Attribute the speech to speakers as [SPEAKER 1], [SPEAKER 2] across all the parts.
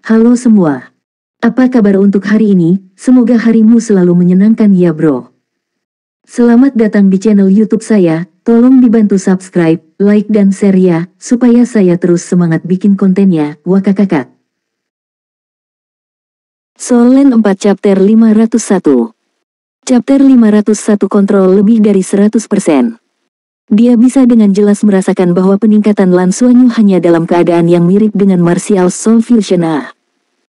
[SPEAKER 1] Halo semua. Apa kabar untuk hari ini? Semoga harimu selalu menyenangkan ya bro. Selamat datang di channel YouTube saya. Tolong dibantu subscribe, like dan share ya, supaya saya terus semangat bikin kontennya. Wakakakak. Soul Land 4 Chapter 501. Chapter 501 kontrol lebih dari 100%. Dia bisa dengan jelas merasakan bahwa peningkatan Lan Xuanyu hanya dalam keadaan yang mirip dengan Martial Soul Fusion A.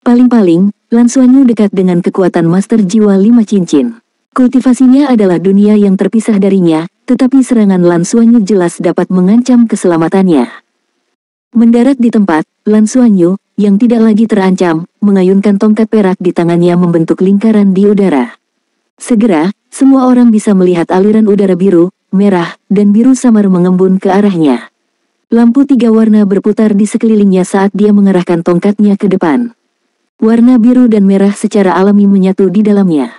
[SPEAKER 1] Paling-paling, Lan Xuanyu dekat dengan kekuatan Master Jiwa 5 Cincin. Kultivasinya adalah dunia yang terpisah darinya, tetapi serangan Lan Xuanyu jelas dapat mengancam keselamatannya. Mendarat di tempat, Lan Xuanyu, yang tidak lagi terancam, mengayunkan tongkat perak di tangannya membentuk lingkaran di udara. Segera, semua orang bisa melihat aliran udara biru, merah, dan biru samar mengembun ke arahnya. Lampu 3 warna berputar di sekelilingnya saat dia mengarahkan tongkatnya ke depan. Warna biru dan merah secara alami menyatu di dalamnya.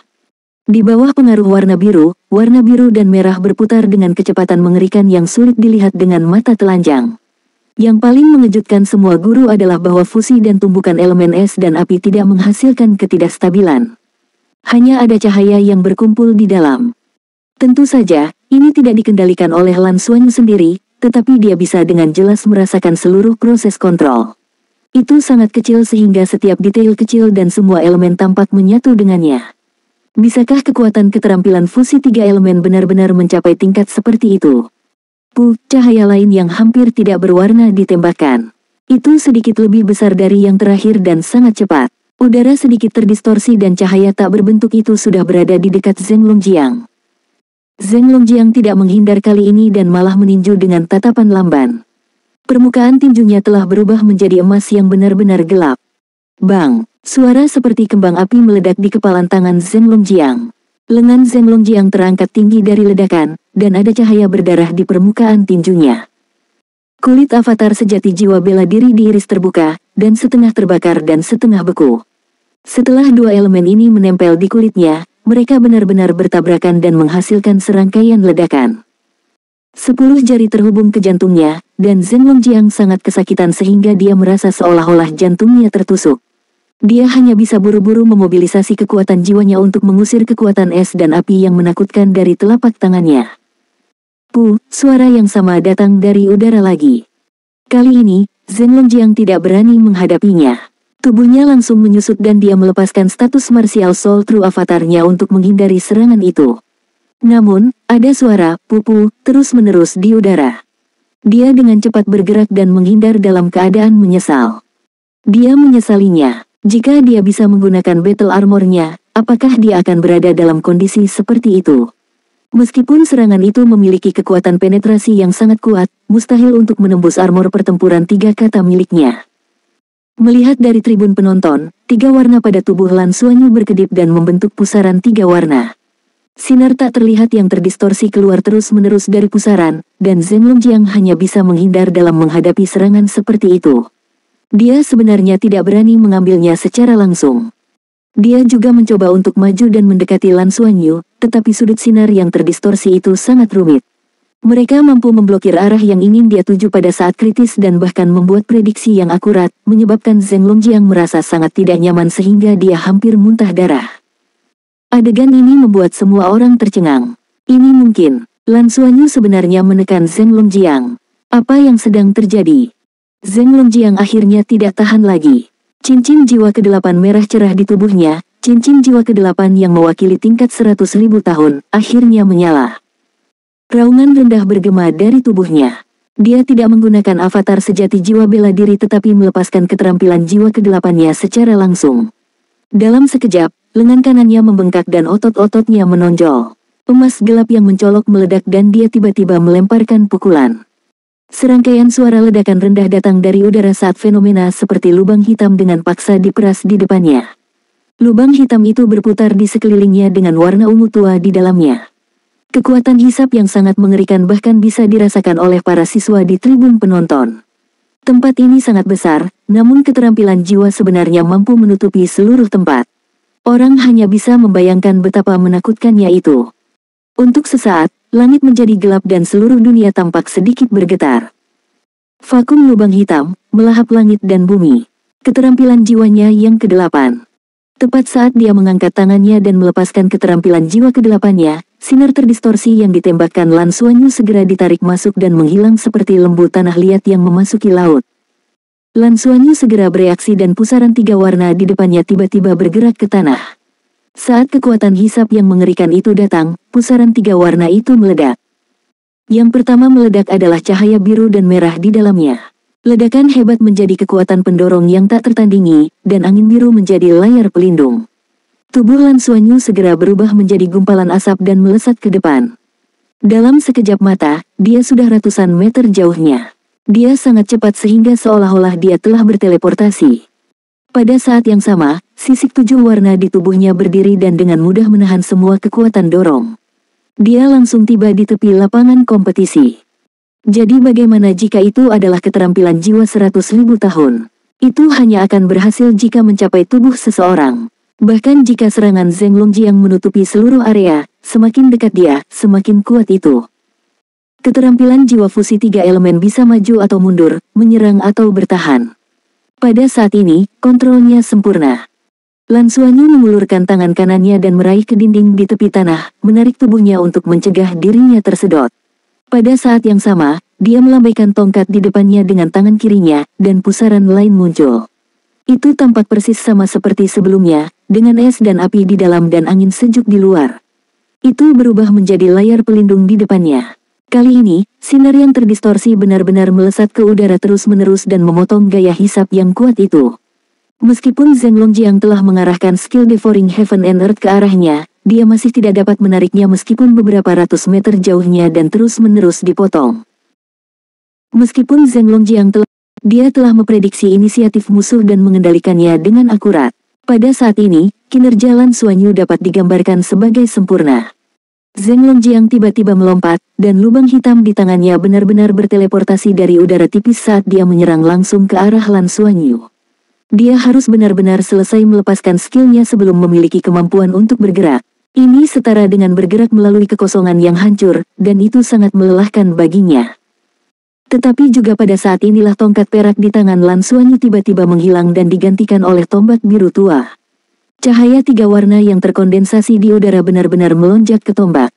[SPEAKER 1] Di bawah pengaruh warna biru dan merah berputar dengan kecepatan mengerikan yang sulit dilihat dengan mata telanjang. Yang paling mengejutkan semua guru adalah bahwa fusi dan tumbukan elemen es dan api tidak menghasilkan ketidakstabilan. Hanya ada cahaya yang berkumpul di dalam. Tentu saja, ini tidak dikendalikan oleh Lan Xuanyu sendiri, tetapi dia bisa dengan jelas merasakan seluruh proses kontrol. Itu sangat kecil sehingga setiap detail kecil dan semua elemen tampak menyatu dengannya. Bisakah kekuatan keterampilan fusi 3 elemen benar-benar mencapai tingkat seperti itu? Cahaya lain yang hampir tidak berwarna ditembakkan. Itu sedikit lebih besar dari yang terakhir dan sangat cepat. Udara sedikit terdistorsi dan cahaya tak berbentuk itu sudah berada di dekat Zheng Longjiang. Zheng Longjiang tidak menghindar kali ini dan malah meninju dengan tatapan lamban. Permukaan tinjunya telah berubah menjadi emas yang benar-benar gelap. Bang! Suara seperti kembang api meledak di kepalan tangan Zheng Longjiang. Lengan Zheng Longjiang terangkat tinggi dari ledakan, dan ada cahaya berdarah di permukaan tinjunya. Kulit avatar sejati jiwa bela diri diiris terbuka, dan setengah terbakar dan setengah beku. Setelah 2 elemen ini menempel di kulitnya, mereka benar-benar bertabrakan dan menghasilkan serangkaian ledakan. 10 jari terhubung ke jantungnya, dan Zheng Longjiang sangat kesakitan sehingga dia merasa seolah-olah jantungnya tertusuk. Dia hanya bisa buru-buru memobilisasi kekuatan jiwanya untuk mengusir kekuatan es dan api yang menakutkan dari telapak tangannya. Suara yang sama datang dari udara lagi. Kali ini, Zheng Longjiang tidak berani menghadapinya. Tubuhnya langsung menyusut dan dia melepaskan status Martial Soul True Avatarnya untuk menghindari serangan itu. Namun, ada suara "pupu" terus-menerus di udara. Dia dengan cepat bergerak dan menghindar dalam keadaan menyesal. Dia menyesalinya. Jika dia bisa menggunakan battle armornya, apakah dia akan berada dalam kondisi seperti itu? Meskipun serangan itu memiliki kekuatan penetrasi yang sangat kuat, mustahil untuk menembus armor pertempuran 3 kata miliknya. Melihat dari tribun penonton, 3 warna pada tubuh Lan Xuanyu berkedip dan membentuk pusaran 3 warna. Sinar tak terlihat yang terdistorsi keluar terus-menerus dari pusaran, dan Zheng Longjiang hanya bisa menghindar dalam menghadapi serangan seperti itu. Dia sebenarnya tidak berani mengambilnya secara langsung. Dia juga mencoba untuk maju dan mendekati Lan Xuanyu, tetapi sudut sinar yang terdistorsi itu sangat rumit. Mereka mampu memblokir arah yang ingin dia tuju pada saat kritis dan bahkan membuat prediksi yang akurat, menyebabkan Zheng Longjiang merasa sangat tidak nyaman sehingga dia hampir muntah darah. Adegan ini membuat semua orang tercengang. Ini mungkin, Lan Xuanyu sebenarnya menekan Zheng Longjiang. Apa yang sedang terjadi? Zheng Longjiang akhirnya tidak tahan lagi. Cincin jiwa ke-8 merah cerah di tubuhnya, cincin jiwa ke-8 yang mewakili tingkat 100.000 tahun, akhirnya menyala. Raungan rendah bergema dari tubuhnya. Dia tidak menggunakan avatar sejati jiwa bela diri tetapi melepaskan keterampilan jiwa ke-8-nya secara langsung. Dalam sekejap, lengan kanannya membengkak dan otot-ototnya menonjol. Emas gelap yang mencolok meledak dan dia tiba-tiba melemparkan pukulan. Serangkaian suara ledakan rendah datang dari udara saat fenomena seperti lubang hitam dengan paksa diperas di depannya. Lubang hitam itu berputar di sekelilingnya dengan warna ungu tua di dalamnya. Kekuatan hisap yang sangat mengerikan bahkan bisa dirasakan oleh para siswa di tribun penonton. Tempat ini sangat besar, namun keterampilan jiwa sebenarnya mampu menutupi seluruh tempat. Orang hanya bisa membayangkan betapa menakutkannya itu. Untuk sesaat, langit menjadi gelap dan seluruh dunia tampak sedikit bergetar. Vakum lubang hitam, melahap langit dan bumi. Keterampilan jiwanya yang ke-8. Tepat saat dia mengangkat tangannya dan melepaskan keterampilan jiwa ke-8-nya, sinar terdistorsi yang ditembakkan Lan Xuanyu segera ditarik masuk dan menghilang seperti lembu tanah liat yang memasuki laut. Lan Xuanyu segera bereaksi dan pusaran 3 warna di depannya tiba-tiba bergerak ke tanah. Saat kekuatan hisap yang mengerikan itu datang, pusaran 3 warna itu meledak. Yang pertama meledak adalah cahaya biru dan merah di dalamnya. Ledakan hebat menjadi kekuatan pendorong yang tak tertandingi, dan angin biru menjadi layar pelindung. Tubuh Lan Xuanyu segera berubah menjadi gumpalan asap dan melesat ke depan. Dalam sekejap mata, dia sudah ratusan meter jauhnya. Dia sangat cepat sehingga seolah-olah dia telah berteleportasi. Pada saat yang sama, sisik 7 warna di tubuhnya berdiri dan dengan mudah menahan semua kekuatan dorong. Dia langsung tiba di tepi lapangan kompetisi. Jadi bagaimana jika itu adalah keterampilan jiwa 100.000 tahun? Itu hanya akan berhasil jika mencapai tubuh seseorang. Bahkan jika serangan Zheng Longjiang menutupi seluruh area, semakin dekat dia, semakin kuat itu. Keterampilan jiwa fusi 3 elemen bisa maju atau mundur, menyerang atau bertahan. Pada saat ini, kontrolnya sempurna. Lan Xuanyu mengulurkan tangan kanannya dan meraih ke dinding di tepi tanah, menarik tubuhnya untuk mencegah dirinya tersedot. Pada saat yang sama, dia melambaikan tongkat di depannya dengan tangan kirinya, dan pusaran lain muncul. Itu tampak persis sama seperti sebelumnya, dengan es dan api di dalam dan angin sejuk di luar. Itu berubah menjadi layar pelindung di depannya. Kali ini, sinar yang terdistorsi benar-benar melesat ke udara terus-menerus dan memotong gaya hisap yang kuat itu. Meskipun Zheng Longjiang telah mengarahkan skill Devouring Heaven and Earth ke arahnya, dia masih tidak dapat menariknya meskipun beberapa ratus meter jauhnya dan terus-menerus dipotong. Meskipun Zheng Longjiang dia telah memprediksi inisiatif musuh dan mengendalikannya dengan akurat. Pada saat ini, kinerja Lan Xuanyu dapat digambarkan sebagai sempurna. Zheng Longjiang tiba-tiba melompat, dan lubang hitam di tangannya benar-benar berteleportasi dari udara tipis saat dia menyerang langsung ke arah Lan Xuanyu. Dia harus benar-benar selesai melepaskan skillnya sebelum memiliki kemampuan untuk bergerak. Ini setara dengan bergerak melalui kekosongan yang hancur, dan itu sangat melelahkan baginya. Tetapi juga pada saat inilah tongkat perak di tangan Lan Xuanyu tiba-tiba menghilang dan digantikan oleh tombak biru tua. Cahaya 3 warna yang terkondensasi di udara benar-benar melonjak ke tombak.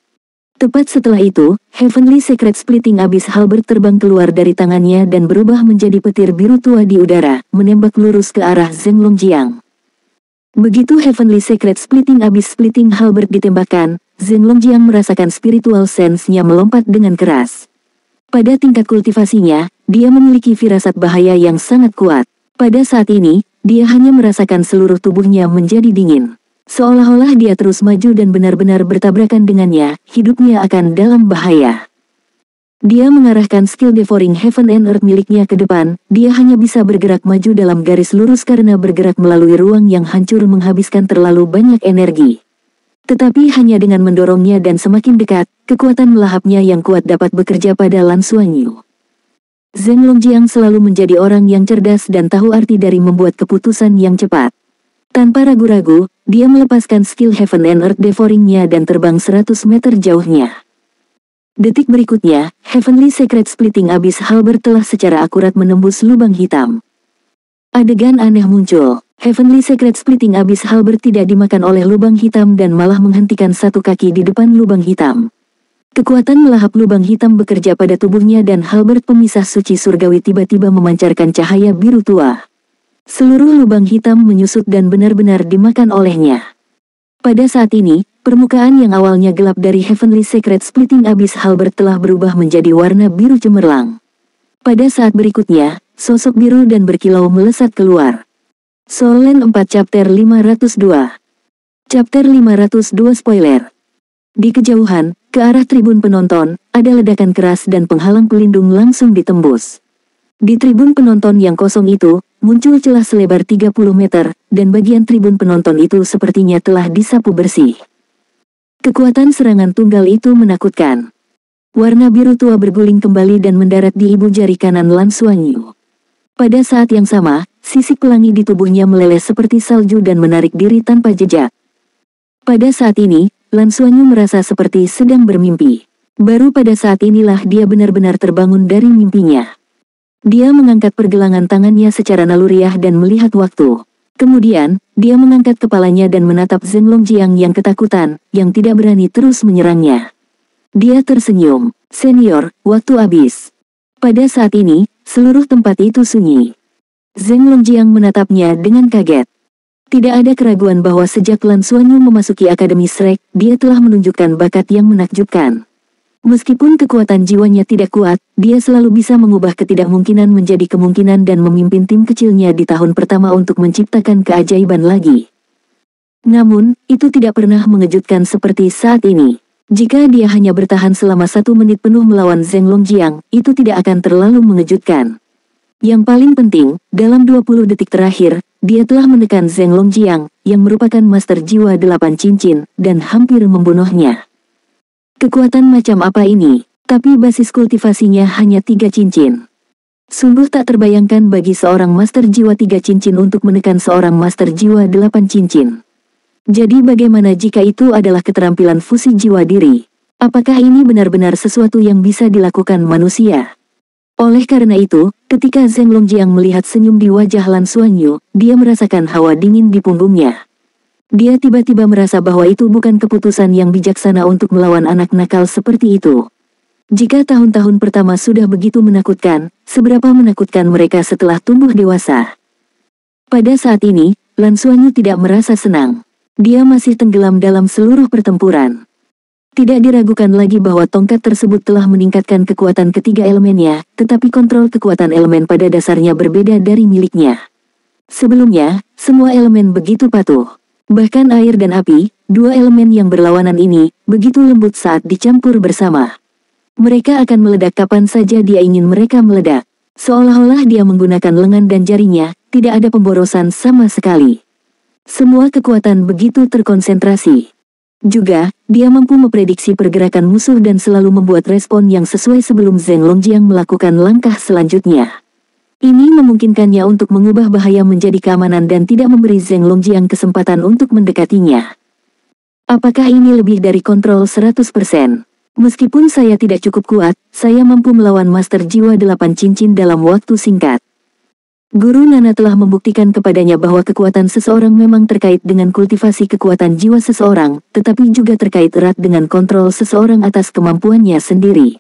[SPEAKER 1] Tepat setelah itu, Heavenly Secret Splitting Abyss Halberd terbang keluar dari tangannya dan berubah menjadi petir biru tua di udara, menembak lurus ke arah Zheng Longjiang. Begitu Heavenly Secret Splitting Abyss Splitting Halberd ditembakkan, Zheng Longjiang merasakan spiritual sense-nya melompat dengan keras. Pada tingkat kultivasinya, dia memiliki firasat bahaya yang sangat kuat. Pada saat ini, dia hanya merasakan seluruh tubuhnya menjadi dingin. Seolah-olah dia terus maju dan benar-benar bertabrakan dengannya, hidupnya akan dalam bahaya. Dia mengarahkan skill Devouring Heaven and Earth miliknya ke depan, dia hanya bisa bergerak maju dalam garis lurus karena bergerak melalui ruang yang hancur menghabiskan terlalu banyak energi. Tetapi hanya dengan mendorongnya dan semakin dekat, kekuatan melahapnya yang kuat dapat bekerja pada Lan Xuanyu. Zheng Longjiang selalu menjadi orang yang cerdas dan tahu arti dari membuat keputusan yang cepat. Tanpa ragu-ragu, dia melepaskan skill Heaven and Earth Devouring-nya dan terbang 100 meter jauhnya. Detik berikutnya, Heavenly Secret Splitting Abyss Halberd telah secara akurat menembus lubang hitam. Adegan aneh muncul. Heavenly Secret Splitting Abyss Halberd tidak dimakan oleh lubang hitam dan malah menghentikan satu kaki di depan lubang hitam. Kekuatan melahap lubang hitam bekerja pada tubuhnya dan Halberd pemisah suci surgawi tiba-tiba memancarkan cahaya biru tua. Seluruh lubang hitam menyusut dan benar-benar dimakan olehnya. Pada saat ini, permukaan yang awalnya gelap dari Heavenly Secret Splitting Abyss Halberd telah berubah menjadi warna biru cemerlang. Pada saat berikutnya, sosok biru dan berkilau melesat keluar. Soul Land 4 Chapter 502. Chapter 502 Spoiler. Di kejauhan, ke arah tribun penonton, ada ledakan keras dan penghalang pelindung langsung ditembus. Di tribun penonton yang kosong itu, muncul celah selebar 30 meter, dan bagian tribun penonton itu sepertinya telah disapu bersih. Kekuatan serangan tunggal itu menakutkan. Warna biru tua berguling kembali dan mendarat di ibu jari kanan Lan Xuanyu. Pada saat yang sama, sisik pelangi di tubuhnya meleleh seperti salju dan menarik diri tanpa jejak. Pada saat ini, Lan Xuanyu merasa seperti sedang bermimpi. Baru pada saat inilah dia benar-benar terbangun dari mimpinya. Dia mengangkat pergelangan tangannya secara naluriah dan melihat waktu. Kemudian, dia mengangkat kepalanya dan menatap Zheng Longjiang yang ketakutan, yang tidak berani terus menyerangnya. Dia tersenyum. Senior, waktu habis. Pada saat ini, seluruh tempat itu sunyi. Zheng Longjiang menatapnya dengan kaget. Tidak ada keraguan bahwa sejak Lan Xuanyu memasuki Akademi Shrek, dia telah menunjukkan bakat yang menakjubkan. Meskipun kekuatan jiwanya tidak kuat, dia selalu bisa mengubah ketidakmungkinan menjadi kemungkinan dan memimpin tim kecilnya di tahun pertama untuk menciptakan keajaiban lagi. Namun, itu tidak pernah mengejutkan seperti saat ini. Jika dia hanya bertahan selama 1 menit penuh melawan Zheng Longjiang, itu tidak akan terlalu mengejutkan. Yang paling penting, dalam 20 detik terakhir, dia telah menekan Zheng Longjiang, yang merupakan master jiwa 8 cincin, dan hampir membunuhnya. Kekuatan macam apa ini? Tapi basis kultivasinya hanya 3 cincin. Sungguh tak terbayangkan bagi seorang master jiwa 3 cincin untuk menekan seorang master jiwa 8 cincin. Jadi bagaimana jika itu adalah keterampilan fusi jiwa diri? Apakah ini benar-benar sesuatu yang bisa dilakukan manusia? Oleh karena itu, ketika Zheng Longjiang melihat senyum di wajah Lan Xuanyu, dia merasakan hawa dingin di punggungnya. Dia tiba-tiba merasa bahwa itu bukan keputusan yang bijaksana untuk melawan anak nakal seperti itu. Jika tahun-tahun pertama sudah begitu menakutkan, seberapa menakutkan mereka setelah tumbuh dewasa? Pada saat ini, Lan Xuanyu tidak merasa senang. Dia masih tenggelam dalam seluruh pertempuran. Tidak diragukan lagi bahwa tongkat tersebut telah meningkatkan kekuatan ketiga elemennya, tetapi kontrol kekuatan elemen pada dasarnya berbeda dari miliknya. Sebelumnya, semua elemen begitu patuh. Bahkan air dan api, dua elemen yang berlawanan ini, begitu lembut saat dicampur bersama. Mereka akan meledak kapan saja dia ingin mereka meledak. Seolah-olah dia menggunakan lengan dan jarinya, tidak ada pemborosan sama sekali. Semua kekuatan begitu terkonsentrasi. Juga, dia mampu memprediksi pergerakan musuh dan selalu membuat respon yang sesuai sebelum Zheng Longjiang melakukan langkah selanjutnya. Ini memungkinkannya untuk mengubah bahaya menjadi keamanan dan tidak memberi Zheng Longjiang kesempatan untuk mendekatinya. Apakah ini lebih dari kontrol 100%? Meskipun saya tidak cukup kuat, saya mampu melawan Master Jiwa 8 Cincin dalam waktu singkat. Guru Nana telah membuktikan kepadanya bahwa kekuatan seseorang memang terkait dengan kultivasi kekuatan jiwa seseorang, tetapi juga terkait erat dengan kontrol seseorang atas kemampuannya sendiri.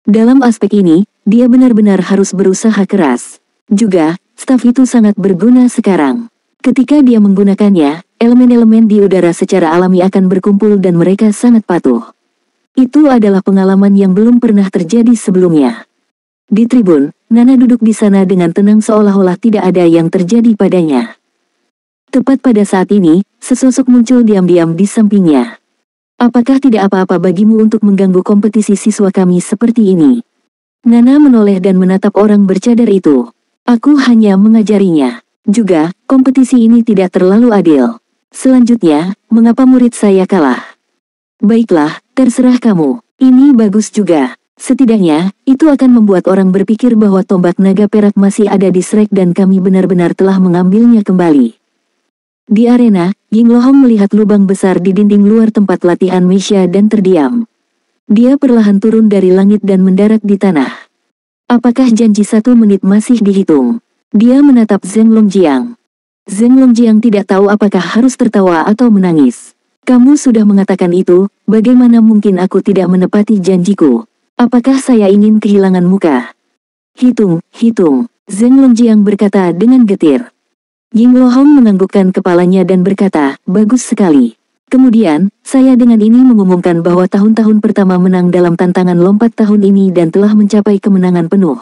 [SPEAKER 1] Dalam aspek ini, dia benar-benar harus berusaha keras. Juga, staf itu sangat berguna sekarang. Ketika dia menggunakannya, elemen-elemen di udara secara alami akan berkumpul dan mereka sangat patuh. Itu adalah pengalaman yang belum pernah terjadi sebelumnya. Di tribun, Nana duduk di sana dengan tenang seolah-olah tidak ada yang terjadi padanya. Tepat pada saat ini, sesosok muncul diam-diam di sampingnya. Apakah tidak apa-apa bagimu untuk mengganggu kompetisi siswa kami seperti ini? Nana menoleh dan menatap orang bercadar itu. Aku hanya mengajarinya. Juga, kompetisi ini tidak terlalu adil. Selanjutnya, mengapa murid saya kalah? Baiklah, terserah kamu. Ini bagus juga. Setidaknya, itu akan membuat orang berpikir bahwa tombak naga perak masih ada di Shrek dan kami benar-benar telah mengambilnya kembali. Di arena, Yinglohong melihat lubang besar di dinding luar tempat latihan Meisha dan terdiam. Dia perlahan turun dari langit dan mendarat di tanah. Apakah janji 1 menit masih dihitung? Dia menatap Zheng Longjiang. Zheng Longjiang tidak tahu apakah harus tertawa atau menangis. Kamu sudah mengatakan itu, bagaimana mungkin aku tidak menepati janjiku? Apakah saya ingin kehilangan muka? Hitung, Zheng Longjiang berkata dengan getir. Yinglohong menganggukkan kepalanya dan berkata, bagus sekali. Kemudian, saya dengan ini mengumumkan bahwa tahun-tahun pertama menang dalam tantangan lompat tahun ini dan telah mencapai kemenangan penuh.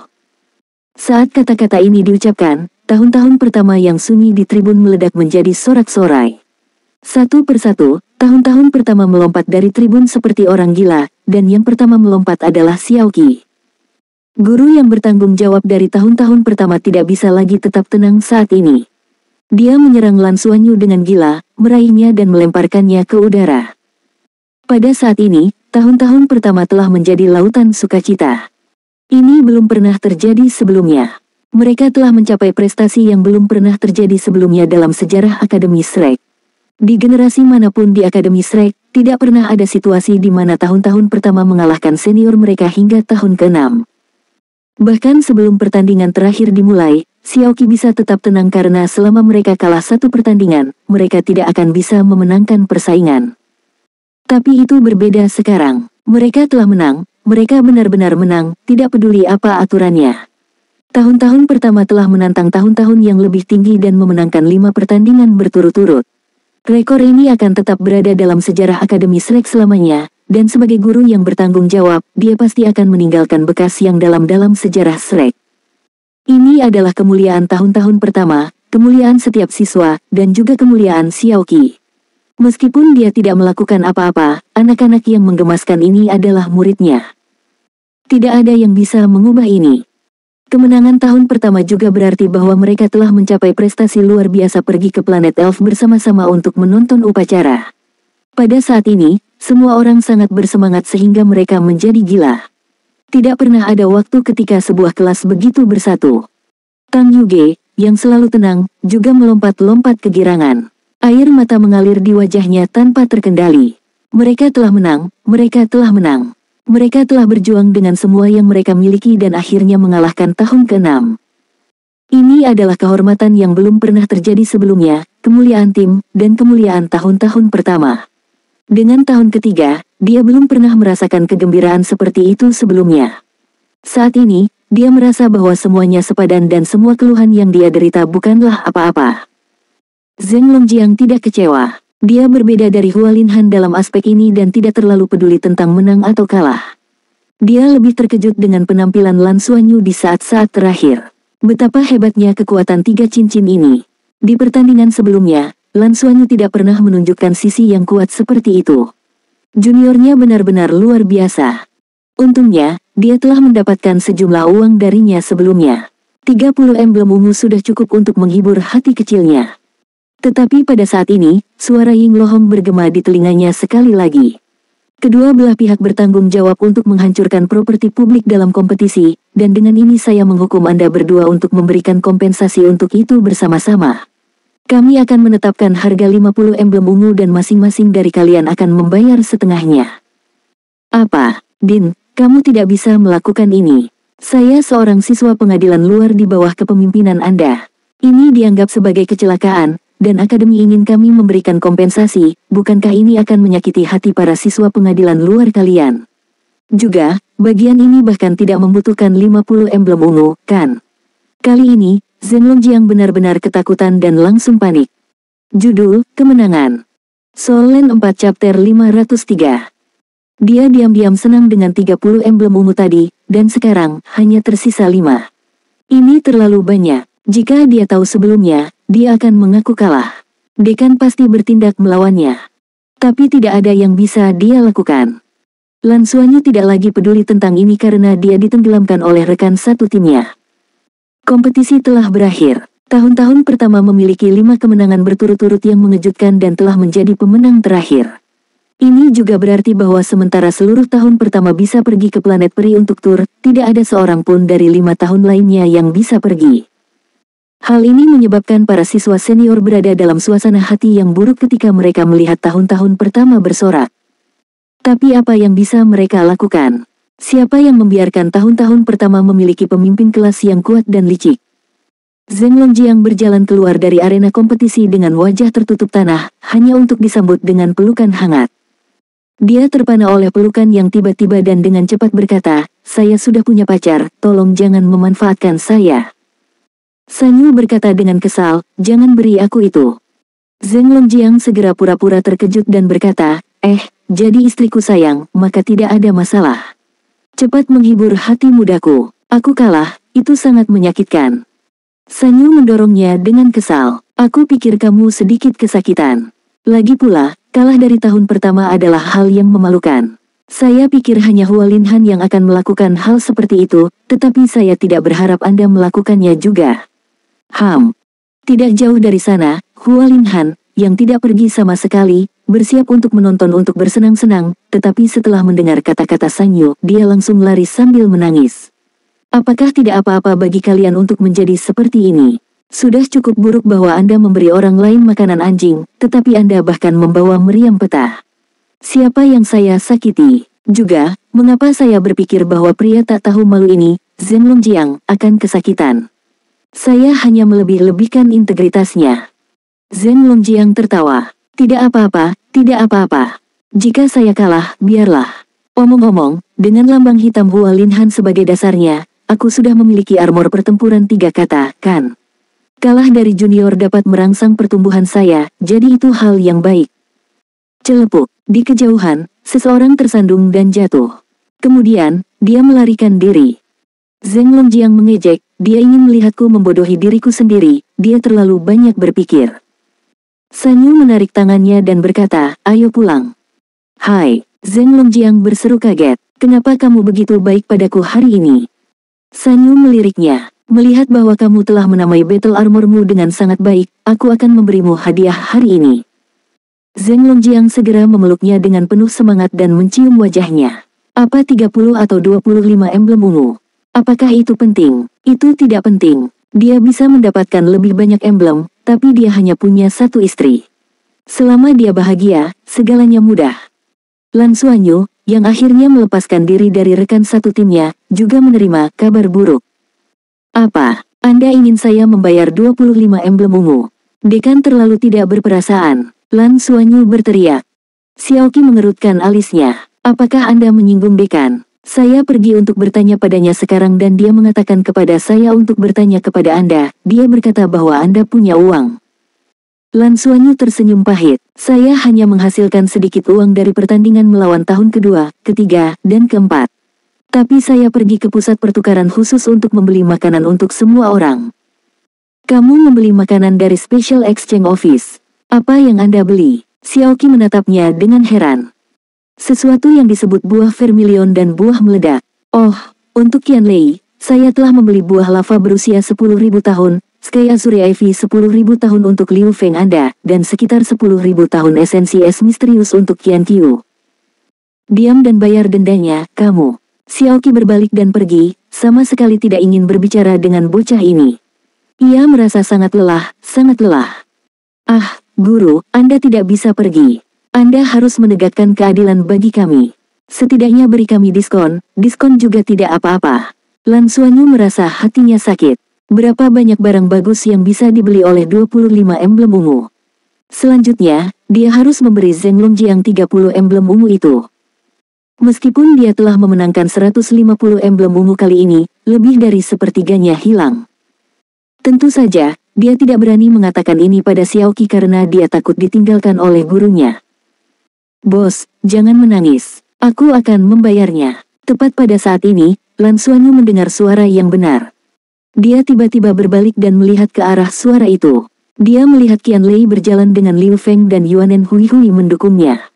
[SPEAKER 1] Saat kata-kata ini diucapkan, tahun-tahun pertama yang sunyi di tribun meledak menjadi sorak-sorai. Satu persatu, tahun-tahun pertama melompat dari tribun seperti orang gila, dan yang pertama melompat adalah Xiaoqi. Guru yang bertanggung jawab dari tahun-tahun pertama tidak bisa lagi tetap tenang saat ini. Dia menyerang Lan Xuanyu dengan gila, meraihnya dan melemparkannya ke udara. Pada saat ini, tahun-tahun pertama telah menjadi lautan sukacita. Ini belum pernah terjadi sebelumnya. Mereka telah mencapai prestasi yang belum pernah terjadi sebelumnya dalam sejarah Akademi Shrek. Di generasi manapun di Akademi Shrek, tidak pernah ada situasi di mana tahun-tahun pertama mengalahkan senior mereka hingga tahun ke-6. Bahkan sebelum pertandingan terakhir dimulai, Xiaoqi bisa tetap tenang karena selama mereka kalah satu pertandingan, mereka tidak akan bisa memenangkan persaingan. Tapi itu berbeda sekarang. Mereka telah menang, mereka benar-benar menang, tidak peduli apa aturannya. Tahun-tahun pertama telah menantang tahun-tahun yang lebih tinggi dan memenangkan 5 pertandingan berturut-turut. Rekor ini akan tetap berada dalam sejarah Akademi Shrek selamanya, dan sebagai guru yang bertanggung jawab, dia pasti akan meninggalkan bekas yang dalam sejarah Shrek. Ini adalah kemuliaan tahun-tahun pertama, kemuliaan setiap siswa, dan juga kemuliaan Xiaoqi. Meskipun dia tidak melakukan apa-apa, anak-anak yang menggemaskan ini adalah muridnya. Tidak ada yang bisa mengubah ini. Kemenangan tahun pertama juga berarti bahwa mereka telah mencapai prestasi luar biasa pergi ke planet Elf bersama-sama untuk menonton upacara. Pada saat ini, semua orang sangat bersemangat sehingga mereka menjadi gila. Tidak pernah ada waktu ketika sebuah kelas begitu bersatu. Tang Yuge, yang selalu tenang, juga melompat-lompat kegirangan. Air mata mengalir di wajahnya tanpa terkendali. Mereka telah menang, mereka telah menang. Mereka telah berjuang dengan semua yang mereka miliki dan akhirnya mengalahkan tahun ke-6. Ini adalah kehormatan yang belum pernah terjadi sebelumnya, kemuliaan tim, dan kemuliaan tahun-tahun pertama. Dengan tahun ketiga, dia belum pernah merasakan kegembiraan seperti itu sebelumnya. Saat ini, dia merasa bahwa semuanya sepadan dan semua keluhan yang dia derita bukanlah apa-apa. Zheng Longjiang tidak kecewa. Dia berbeda dari Hua Linhan dalam aspek ini dan tidak terlalu peduli tentang menang atau kalah. Dia lebih terkejut dengan penampilan Lan Xuanyu di saat-saat terakhir. Betapa hebatnya kekuatan 3 cincin ini. Di pertandingan sebelumnya, Lan Xuanyu tidak pernah menunjukkan sisi yang kuat seperti itu. Juniornya benar-benar luar biasa. Untungnya, dia telah mendapatkan sejumlah uang darinya sebelumnya. 30 emblem ungu sudah cukup untuk menghibur hati kecilnya. Tetapi pada saat ini, suara Ying Lohong bergema di telinganya sekali lagi. Kedua belah pihak bertanggung jawab untuk menghancurkan properti publik dalam kompetisi, dan dengan ini saya menghukum Anda berdua untuk memberikan kompensasi untuk itu bersama-sama. Kami akan menetapkan harga 50 emblem ungu dan masing-masing dari kalian akan membayar setengahnya. Apa, Din, kamu tidak bisa melakukan ini. Saya seorang siswa pengadilan luar di bawah kepemimpinan Anda. Ini dianggap sebagai kecelakaan, dan akademi ingin kami memberikan kompensasi, bukankah ini akan menyakiti hati para siswa pengadilan luar kalian? Juga, bagian ini bahkan tidak membutuhkan 50 emblem ungu, kan? Kali ini, Zheng Longjiang benar-benar ketakutan dan langsung panik. Judul, Kemenangan. Soul Land 4 Chapter 503. Dia diam-diam senang dengan 30 emblem ungu tadi, dan sekarang, hanya tersisa 5. Ini terlalu banyak. Jika dia tahu sebelumnya, dia akan mengaku kalah. Dekan pasti bertindak melawannya. Tapi tidak ada yang bisa dia lakukan. Lan Xuanyu tidak lagi peduli tentang ini karena dia ditenggelamkan oleh rekan satu timnya. Kompetisi telah berakhir. Tahun-tahun pertama memiliki 5 kemenangan berturut-turut yang mengejutkan dan telah menjadi pemenang terakhir. Ini juga berarti bahwa sementara seluruh tahun pertama bisa pergi ke planet peri untuk tur, tidak ada seorang pun dari 5 tahun lainnya yang bisa pergi. Hal ini menyebabkan para siswa senior berada dalam suasana hati yang buruk ketika mereka melihat tahun-tahun pertama bersorak. Tapi apa yang bisa mereka lakukan? Siapa yang membiarkan tahun-tahun pertama memiliki pemimpin kelas yang kuat dan licik? Zheng Longjiang berjalan keluar dari arena kompetisi dengan wajah tertutup tanah, hanya untuk disambut dengan pelukan hangat. Dia terpana oleh pelukan yang tiba-tiba dan dengan cepat berkata, "Saya sudah punya pacar, tolong jangan memanfaatkan saya." Sanyu berkata dengan kesal, "Jangan beri aku itu." Zheng Longjiang segera pura-pura terkejut dan berkata, jadi istriku sayang, maka tidak ada masalah. Cepat menghibur hati mudaku. Aku kalah, itu sangat menyakitkan. Sanyu mendorongnya dengan kesal. Aku pikir kamu sedikit kesakitan. Lagi pula, kalah dari tahun pertama adalah hal yang memalukan. Saya pikir hanya Hua Linhan yang akan melakukan hal seperti itu, tetapi saya tidak berharap Anda melakukannya juga. Tidak jauh dari sana, Hua Linhan, yang tidak pergi sama sekali, bersiap untuk menonton untuk bersenang-senang, tetapi setelah mendengar kata-kata Sanyu, dia langsung lari sambil menangis. Apakah tidak apa-apa bagi kalian untuk menjadi seperti ini? Sudah cukup buruk bahwa Anda memberi orang lain makanan anjing, tetapi Anda bahkan membawa meriam peta. Siapa yang saya sakiti? Juga, mengapa saya berpikir bahwa pria tak tahu malu ini, Zeng Longjiang akan kesakitan. Saya hanya melebih-lebihkan integritasnya. Zeng Longjiang tertawa. Tidak apa-apa, tidak apa-apa. Jika saya kalah, biarlah. Omong-omong, dengan lambang hitam Hua Linhan sebagai dasarnya, aku sudah memiliki armor pertempuran 3 kata, kan? Kalah dari junior dapat merangsang pertumbuhan saya, jadi itu hal yang baik. Celepuk, di kejauhan, seseorang tersandung dan jatuh. Kemudian, dia melarikan diri. Zeng Longjiang mengejek, dia ingin melihatku membodohi diriku sendiri, dia terlalu banyak berpikir. Sanyu menarik tangannya dan berkata, ayo pulang. Hai, Zeng Longjiang berseru kaget, kenapa kamu begitu baik padaku hari ini? Sanyu meliriknya, melihat bahwa kamu telah menamai battle armormu dengan sangat baik, aku akan memberimu hadiah hari ini. Zeng Longjiang segera memeluknya dengan penuh semangat dan mencium wajahnya. Apa 30 atau 25 emblem ungu? Apakah itu penting? Itu tidak penting. Dia bisa mendapatkan lebih banyak emblem, tapi dia hanya punya satu istri. Selama dia bahagia, segalanya mudah. Lan Xuanyu, yang akhirnya melepaskan diri dari rekan satu timnya, juga menerima kabar buruk. Apa? Anda ingin saya membayar 25 emblem ungu? Dekan terlalu tidak berperasaan. Lan Xuanyu berteriak. Xiaoqi mengerutkan alisnya. Apakah Anda menyinggung dekan? Saya pergi untuk bertanya padanya sekarang dan dia mengatakan kepada saya untuk bertanya kepada Anda. Dia berkata bahwa Anda punya uang. Lan Xuanyu tersenyum pahit. Saya hanya menghasilkan sedikit uang dari pertandingan melawan tahun kedua, ketiga, dan keempat. Tapi saya pergi ke pusat pertukaran khusus untuk membeli makanan untuk semua orang. Kamu membeli makanan dari Special Exchange Office. Apa yang Anda beli? Xiaoqi menatapnya dengan heran. Sesuatu yang disebut buah vermilion dan buah meledak. Oh, untuk Qianlei, saya telah membeli buah lava berusia 10.000 tahun, Sky Azure Ivy 10.000 tahun untuk Liu Feng Anda, dan sekitar 10.000 tahun esensi es misterius untuk Qian Qiu. Diam dan bayar dendanya, kamu. Xiaoqi berbalik dan pergi, sama sekali tidak ingin berbicara dengan bocah ini. Ia merasa sangat lelah, sangat lelah. Ah, guru, Anda tidak bisa pergi. Anda harus menegakkan keadilan bagi kami. Setidaknya beri kami diskon juga tidak apa-apa. Lan Xuanyu merasa hatinya sakit. Berapa banyak barang bagus yang bisa dibeli oleh 25 emblem ungu. Selanjutnya, dia harus memberi Zeng Longjiang 30 emblem ungu itu. Meskipun dia telah memenangkan 150 emblem ungu kali ini, lebih dari sepertiganya hilang. Tentu saja, dia tidak berani mengatakan ini pada Xiaoqi karena dia takut ditinggalkan oleh gurunya. Bos, jangan menangis. Aku akan membayarnya. Tepat pada saat ini, Lan Xuanyu mendengar suara yang benar. Dia tiba-tiba berbalik dan melihat ke arah suara itu. Dia melihat Qianlei berjalan dengan Liu Feng dan Yuanen Hui mendukungnya.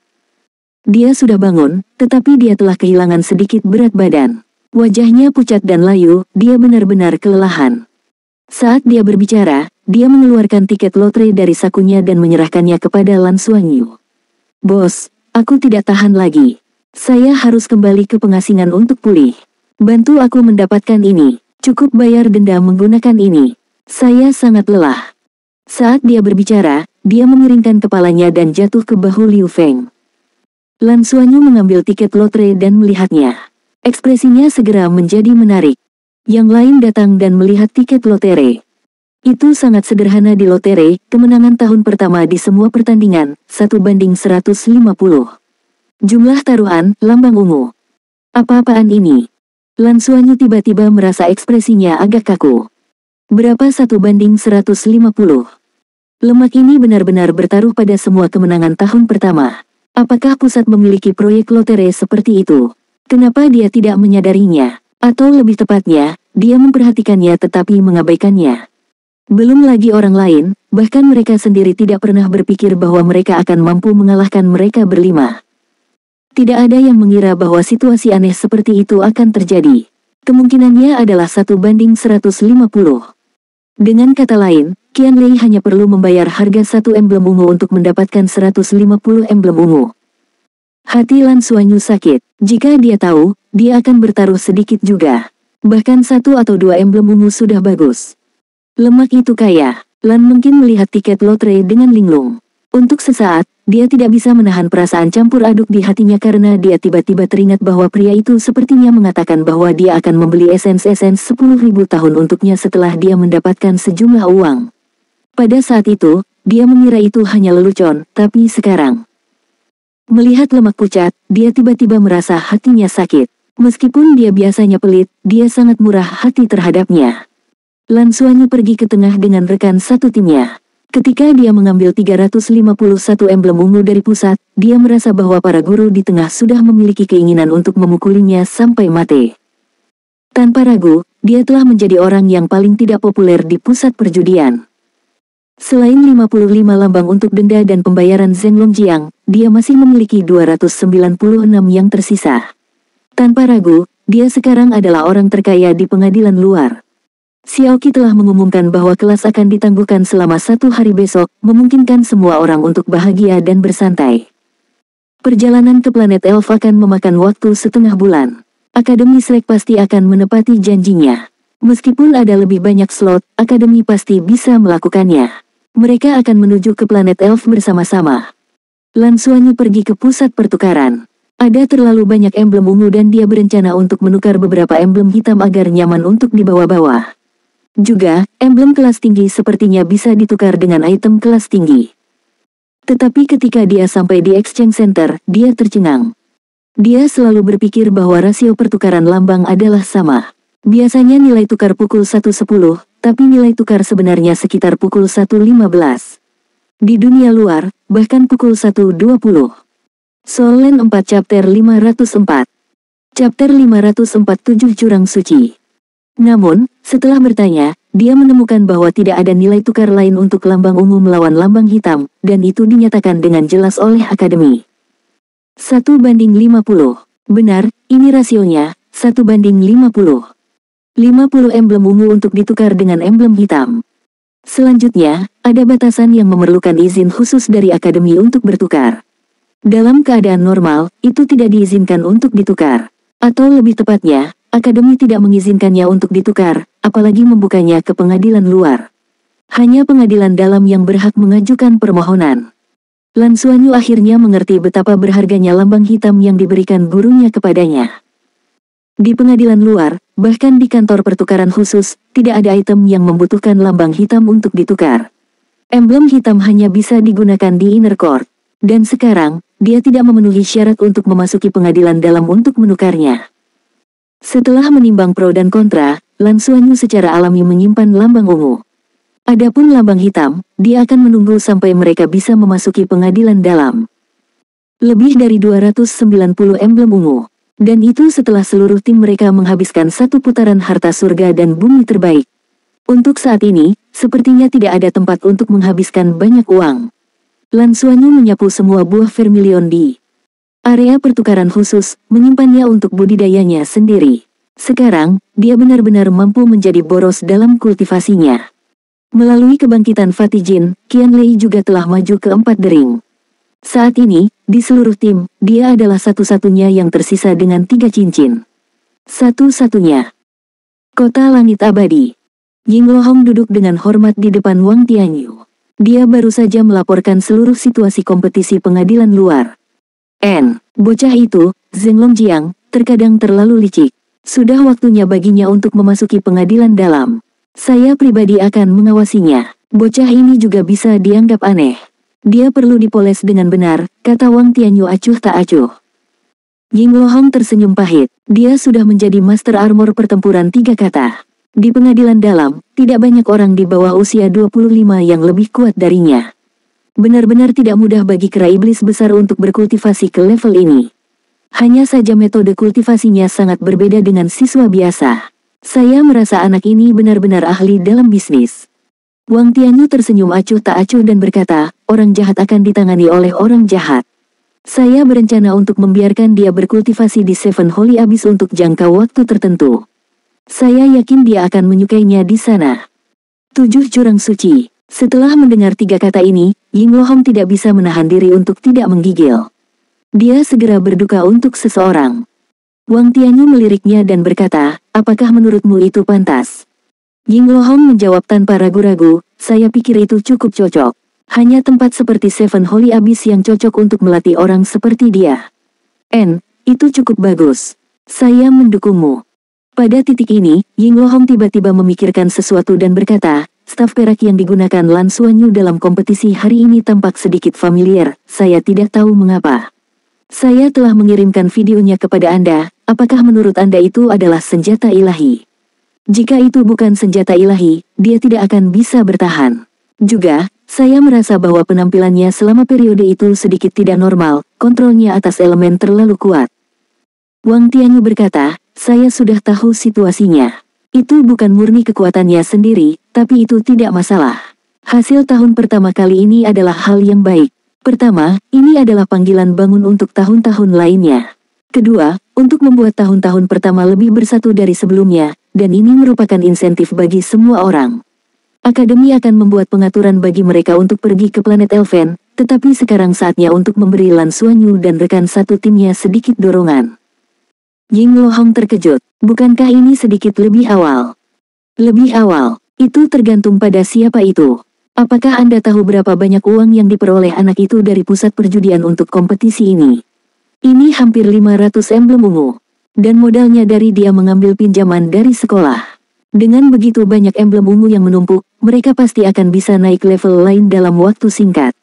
[SPEAKER 1] Dia sudah bangun, tetapi dia telah kehilangan sedikit berat badan. Wajahnya pucat dan layu, dia benar-benar kelelahan. Saat dia berbicara, dia mengeluarkan tiket lotre dari sakunya dan menyerahkannya kepada Lan Xuanyu. Bos, aku tidak tahan lagi. Saya harus kembali ke pengasingan untuk pulih. Bantu aku mendapatkan ini. Cukup bayar denda menggunakan ini. Saya sangat lelah. Saat dia berbicara, dia memiringkan kepalanya dan jatuh ke bahu Liu Feng. Lan Xuanyu mengambil tiket lotre dan melihatnya. Ekspresinya segera menjadi menarik. Yang lain datang dan melihat tiket lotre. Itu sangat sederhana di lotre, kemenangan tahun pertama di semua pertandingan, 1/150. Jumlah taruhan, lambang ungu. Apa-apaan ini? Lan Xuanyu tiba-tiba merasa ekspresinya agak kaku. Berapa 1/150? Lemak ini benar-benar bertaruh pada semua kemenangan tahun pertama. Apakah pusat memiliki proyek lotre seperti itu? Kenapa dia tidak menyadarinya? Atau lebih tepatnya, dia memperhatikannya tetapi mengabaikannya. Belum lagi orang lain, bahkan mereka sendiri tidak pernah berpikir bahwa mereka akan mampu mengalahkan mereka berlima. Tidak ada yang mengira bahwa situasi aneh seperti itu akan terjadi. Kemungkinannya adalah 1/150. Dengan kata lain, Qianlei hanya perlu membayar harga satu emblem ungu untuk mendapatkan 150 emblem ungu. Hati Lan Xuanyu sakit. Jika dia tahu, dia akan bertaruh sedikit juga. Bahkan 1 atau 2 emblem ungu sudah bagus. Lemak itu kaya. Lan mungkin melihat tiket lotre dengan linglung. Untuk sesaat, dia tidak bisa menahan perasaan campur aduk di hatinya karena dia tiba-tiba teringat bahwa pria itu sepertinya mengatakan bahwa dia akan membeli esens-esens 10.000 tahun untuknya setelah dia mendapatkan sejumlah uang. Pada saat itu, dia mengira itu hanya lelucon, tapi sekarang melihat lemak pucat, dia tiba-tiba merasa hatinya sakit. Meskipun dia biasanya pelit, dia sangat murah hati terhadapnya. Lan Xuanyu pergi ke tengah dengan rekan satu timnya. Ketika dia mengambil 351 emblem ungu dari pusat, dia merasa bahwa para guru di tengah sudah memiliki keinginan untuk memukulinya sampai mati. Tanpa ragu, dia telah menjadi orang yang paling tidak populer di pusat perjudian. Selain 55 lambang untuk denda dan pembayaran Zheng Longjiang, dia masih memiliki 296 yang tersisa. Tanpa ragu, dia sekarang adalah orang terkaya di pengadilan luar. Xiaoqi telah mengumumkan bahwa kelas akan ditangguhkan selama 1 hari besok, memungkinkan semua orang untuk bahagia dan bersantai. Perjalanan ke planet Elf akan memakan waktu setengah bulan. Akademi Shrek pasti akan menepati janjinya. Meskipun ada lebih banyak slot, Akademi pasti bisa melakukannya. Mereka akan menuju ke planet Elf bersama-sama. Lan Xuanyu pergi ke pusat pertukaran. Ada terlalu banyak emblem ungu dan dia berencana untuk menukar beberapa emblem hitam agar nyaman untuk dibawa-bawa. Juga, emblem kelas tinggi sepertinya bisa ditukar dengan item kelas tinggi. Tetapi ketika dia sampai di Exchange Center, dia tercengang. Dia selalu berpikir bahwa rasio pertukaran lambang adalah sama. Biasanya nilai tukar pukul 1.10, tapi nilai tukar sebenarnya sekitar pukul 1.15. Di dunia luar, bahkan pukul 1.20. Soul Land 4 Chapter 504. Chapter 547 Jurang Suci. Namun, setelah bertanya, dia menemukan bahwa tidak ada nilai tukar lain untuk lambang ungu melawan lambang hitam, dan itu dinyatakan dengan jelas oleh Akademi. 1:50. Benar, ini rasionya, 1:50. 50 emblem ungu untuk ditukar dengan emblem hitam. Selanjutnya, ada batasan yang memerlukan izin khusus dari Akademi untuk bertukar. Dalam keadaan normal, itu tidak diizinkan untuk ditukar. Atau lebih tepatnya, Akademi tidak mengizinkannya untuk ditukar, apalagi membukanya ke pengadilan luar. Hanya pengadilan dalam yang berhak mengajukan permohonan. Lan Xuanyu akhirnya mengerti betapa berharganya lambang hitam yang diberikan gurunya kepadanya. Di pengadilan luar, bahkan di kantor pertukaran khusus, tidak ada item yang membutuhkan lambang hitam untuk ditukar. Emblem hitam hanya bisa digunakan di inner court. Dan sekarang, dia tidak memenuhi syarat untuk memasuki pengadilan dalam untuk menukarnya. Setelah menimbang pro dan kontra, Lan Xuanyu secara alami menyimpan lambang ungu. Adapun lambang hitam, dia akan menunggu sampai mereka bisa memasuki pengadilan dalam. Lebih dari 290 emblem ungu. Dan itu setelah seluruh tim mereka menghabiskan satu putaran harta surga dan bumi terbaik. Untuk saat ini, sepertinya tidak ada tempat untuk menghabiskan banyak uang. Lan Xuanyu menyapu semua buah vermilion di area pertukaran khusus, menyimpannya untuk budidayanya sendiri. Sekarang, dia benar-benar mampu menjadi boros dalam kultivasinya. Melalui kebangkitan Fatijin, Qianlei juga telah maju ke 4 dering. Saat ini, di seluruh tim, dia adalah satu-satunya yang tersisa dengan 3 cincin. Satu-satunya. Kota Langit Abadi. Ying Lohong duduk dengan hormat di depan Wang Tianyu. Dia baru saja melaporkan seluruh situasi kompetisi pengadilan luar. Bocah itu, Zheng Longjiang, terkadang terlalu licik. Sudah waktunya baginya untuk memasuki pengadilan dalam. Saya pribadi akan mengawasinya. Bocah ini juga bisa dianggap aneh. Dia perlu dipoles dengan benar, kata Wang Tianyu acuh tak acuh. Ying Lohong tersenyum pahit. Dia sudah menjadi master armor pertempuran 3 kata. Di pengadilan dalam, tidak banyak orang di bawah usia 25 yang lebih kuat darinya. Benar-benar tidak mudah bagi kera iblis besar untuk berkultivasi ke level ini. Hanya saja metode kultivasinya sangat berbeda dengan siswa biasa. Saya merasa anak ini benar-benar ahli dalam bisnis. Wang Tianyu tersenyum acuh tak acuh dan berkata, orang jahat akan ditangani oleh orang jahat. Saya berencana untuk membiarkan dia berkultivasi di Seven Holy Abyss untuk jangka waktu tertentu. Saya yakin dia akan menyukainya di sana. 7 Jurang Suci. Setelah mendengar 3 kata ini, Ying Lohong tidak bisa menahan diri untuk tidak menggigil. Dia segera berduka untuk seseorang. Wang Tianyu meliriknya dan berkata, apakah menurutmu itu pantas? Ying Lohong menjawab tanpa ragu-ragu, saya pikir itu cukup cocok. Hanya tempat seperti Seven Holy Abyss yang cocok untuk melatih orang seperti dia. Itu cukup bagus. Saya mendukungmu. Pada titik ini, Ying Lohong tiba-tiba memikirkan sesuatu dan berkata, staf perak yang digunakan Lan Xuanyu dalam kompetisi hari ini tampak sedikit familiar, saya tidak tahu mengapa. Saya telah mengirimkan videonya kepada Anda, apakah menurut Anda itu adalah senjata ilahi? Jika itu bukan senjata ilahi, dia tidak akan bisa bertahan. Juga, saya merasa bahwa penampilannya selama periode itu sedikit tidak normal, kontrolnya atas elemen terlalu kuat. Wang Tianyu berkata, saya sudah tahu situasinya. Itu bukan murni kekuatannya sendiri, tapi itu tidak masalah. Hasil tahun pertama kali ini adalah hal yang baik. Pertama, ini adalah panggilan bangun untuk tahun-tahun lainnya. Kedua, untuk membuat tahun-tahun pertama lebih bersatu dari sebelumnya, dan ini merupakan insentif bagi semua orang. Akademi akan membuat pengaturan bagi mereka untuk pergi ke planet Elven, tetapi sekarang saatnya untuk memberi Lan Xuanyu dan rekan satu timnya sedikit dorongan. Ying Lohong terkejut, bukankah ini sedikit lebih awal? Lebih awal, itu tergantung pada siapa itu. Apakah Anda tahu berapa banyak uang yang diperoleh anak itu dari pusat perjudian untuk kompetisi ini? Ini hampir 500 emblem ungu. Dan modalnya dari dia mengambil pinjaman dari sekolah. Dengan begitu banyak emblem ungu yang menumpuk, mereka pasti akan bisa naik level lain dalam waktu singkat.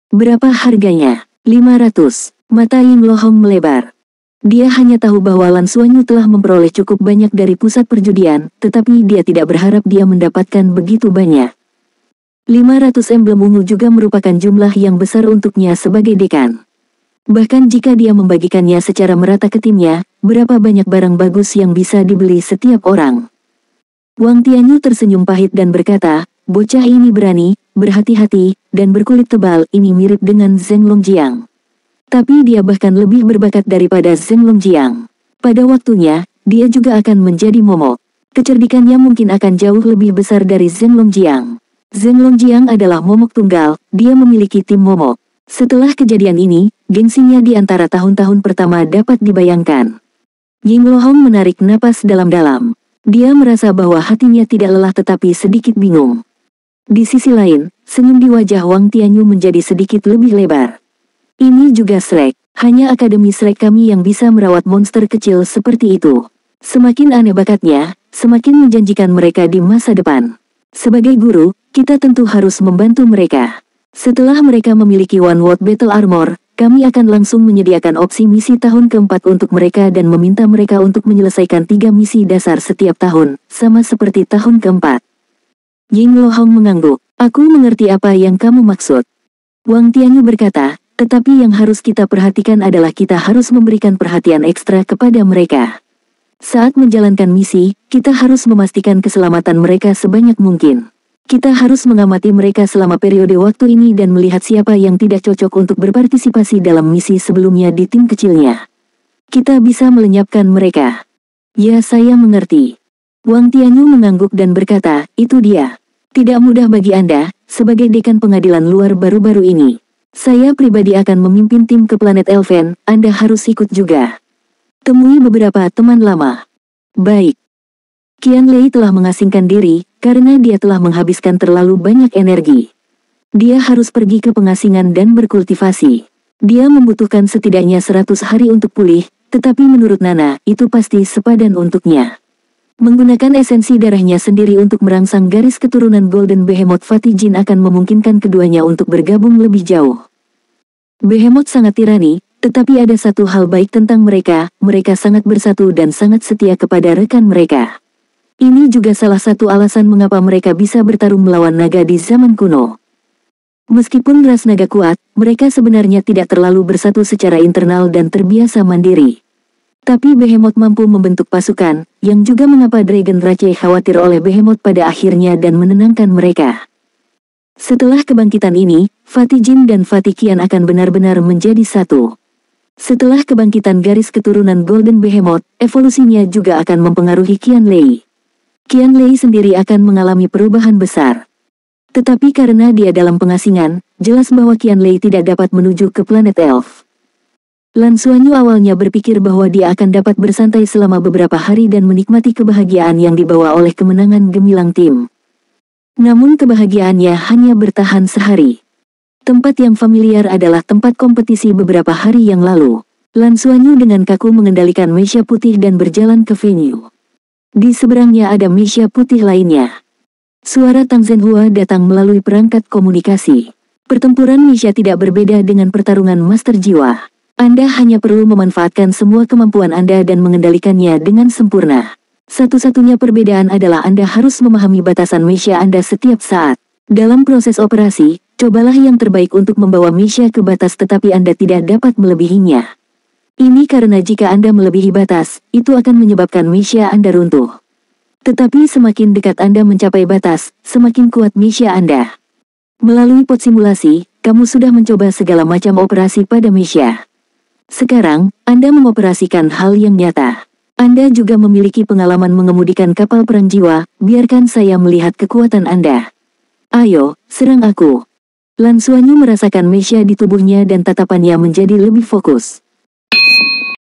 [SPEAKER 1] Berapa harganya? 500. Mata Ying Lohong melebar. Dia hanya tahu bahwa Lan Xuanyu telah memperoleh cukup banyak dari pusat perjudian, tetapi dia tidak berharap dia mendapatkan begitu banyak. 500 emblem ungu juga merupakan jumlah yang besar untuknya sebagai dekan. Bahkan jika dia membagikannya secara merata ke timnya, berapa banyak barang bagus yang bisa dibeli setiap orang. Wang Tianyu tersenyum pahit dan berkata, bocah ini berani, berhati-hati, dan berkulit tebal, ini mirip dengan Zheng Longjiang. Tapi dia bahkan lebih berbakat daripada Zheng Longjiang. Pada waktunya, dia juga akan menjadi momok. Kecerdikannya mungkin akan jauh lebih besar dari Zheng Longjiang. Zheng Longjiang adalah momok tunggal, dia memiliki tim momok. Setelah kejadian ini, gengsinya di antara tahun-tahun pertama dapat dibayangkan. Ying Lohong menarik napas dalam-dalam. Dia merasa bahwa hatinya tidak lelah tetapi sedikit bingung. Di sisi lain, senyum di wajah Wang Tianyu menjadi sedikit lebih lebar. Ini juga Shrek, hanya Akademi Shrek kami yang bisa merawat monster kecil seperti itu. Semakin aneh bakatnya, semakin menjanjikan mereka di masa depan. Sebagai guru, kita tentu harus membantu mereka. Setelah mereka memiliki One World Battle Armor, kami akan langsung menyediakan opsi misi tahun keempat untuk mereka dan meminta mereka untuk menyelesaikan 3 misi dasar setiap tahun, sama seperti tahun keempat. Ying Lohong mengangguk, aku mengerti apa yang kamu maksud. Wang Tianyu berkata, tetapi yang harus kita perhatikan adalah kita harus memberikan perhatian ekstra kepada mereka. Saat menjalankan misi, kita harus memastikan keselamatan mereka sebanyak mungkin. Kita harus mengamati mereka selama periode waktu ini dan melihat siapa yang tidak cocok untuk berpartisipasi dalam misi sebelumnya di tim kecilnya. Kita bisa melenyapkan mereka. Ya, saya mengerti. Wang Tianyu mengangguk dan berkata, itu dia. Tidak mudah bagi Anda, sebagai dekan pengadilan luar baru-baru ini. Saya pribadi akan memimpin tim ke planet Elven, Anda harus ikut juga. Temui beberapa teman lama. Baik. Qianlei telah mengasingkan diri, karena dia telah menghabiskan terlalu banyak energi. Dia harus pergi ke pengasingan dan berkultivasi. Dia membutuhkan setidaknya 100 hari untuk pulih, tetapi menurut Nana, itu pasti sepadan untuknya. Menggunakan esensi darahnya sendiri untuk merangsang garis keturunan Golden Behemoth Fatih Jin akan memungkinkan keduanya untuk bergabung lebih jauh. Behemoth sangat tirani, tetapi ada satu hal baik tentang mereka, mereka sangat bersatu dan sangat setia kepada rekan mereka. Ini juga salah satu alasan mengapa mereka bisa bertarung melawan naga di zaman kuno. Meskipun ras naga kuat, mereka sebenarnya tidak terlalu bersatu secara internal dan terbiasa mandiri. Tapi Behemoth mampu membentuk pasukan, yang juga mengapa Dragon Rache khawatir oleh Behemoth pada akhirnya dan menenangkan mereka. Setelah kebangkitan ini, Fatih Jin dan Fatih Qian akan benar-benar menjadi satu. Setelah kebangkitan garis keturunan Golden Behemoth, evolusinya juga akan mempengaruhi Qianlei. Qianlei sendiri akan mengalami perubahan besar. Tetapi karena dia dalam pengasingan, jelas bahwa Qianlei tidak dapat menuju ke planet Elf. Lan Xuanyu awalnya berpikir bahwa dia akan dapat bersantai selama beberapa hari dan menikmati kebahagiaan yang dibawa oleh kemenangan gemilang tim. Namun kebahagiaannya hanya bertahan sehari. Tempat yang familiar adalah tempat kompetisi beberapa hari yang lalu. Lan Xuanyu dengan kaku mengendalikan meja putih dan berjalan ke venue. Di seberangnya ada meja putih lainnya. Suara Tang Zhenhua datang melalui perangkat komunikasi. Pertempuran meja tidak berbeda dengan pertarungan master jiwa. Anda hanya perlu memanfaatkan semua kemampuan Anda dan mengendalikannya dengan sempurna. Satu-satunya perbedaan adalah Anda harus memahami batasan meja Anda setiap saat. Dalam proses operasi, cobalah yang terbaik untuk membawa meja ke batas tetapi Anda tidak dapat melebihinya. Ini karena jika Anda melebihi batas, itu akan menyebabkan meja Anda runtuh. Tetapi semakin dekat Anda mencapai batas, semakin kuat meja Anda. Melalui pot simulasi, kamu sudah mencoba segala macam operasi pada meja. Sekarang, Anda mengoperasikan hal yang nyata. Anda juga memiliki pengalaman mengemudikan kapal perang jiwa, biarkan saya melihat kekuatan Anda. Ayo, serang aku. Lan Xuanyu merasakan meja di tubuhnya dan tatapannya menjadi lebih fokus.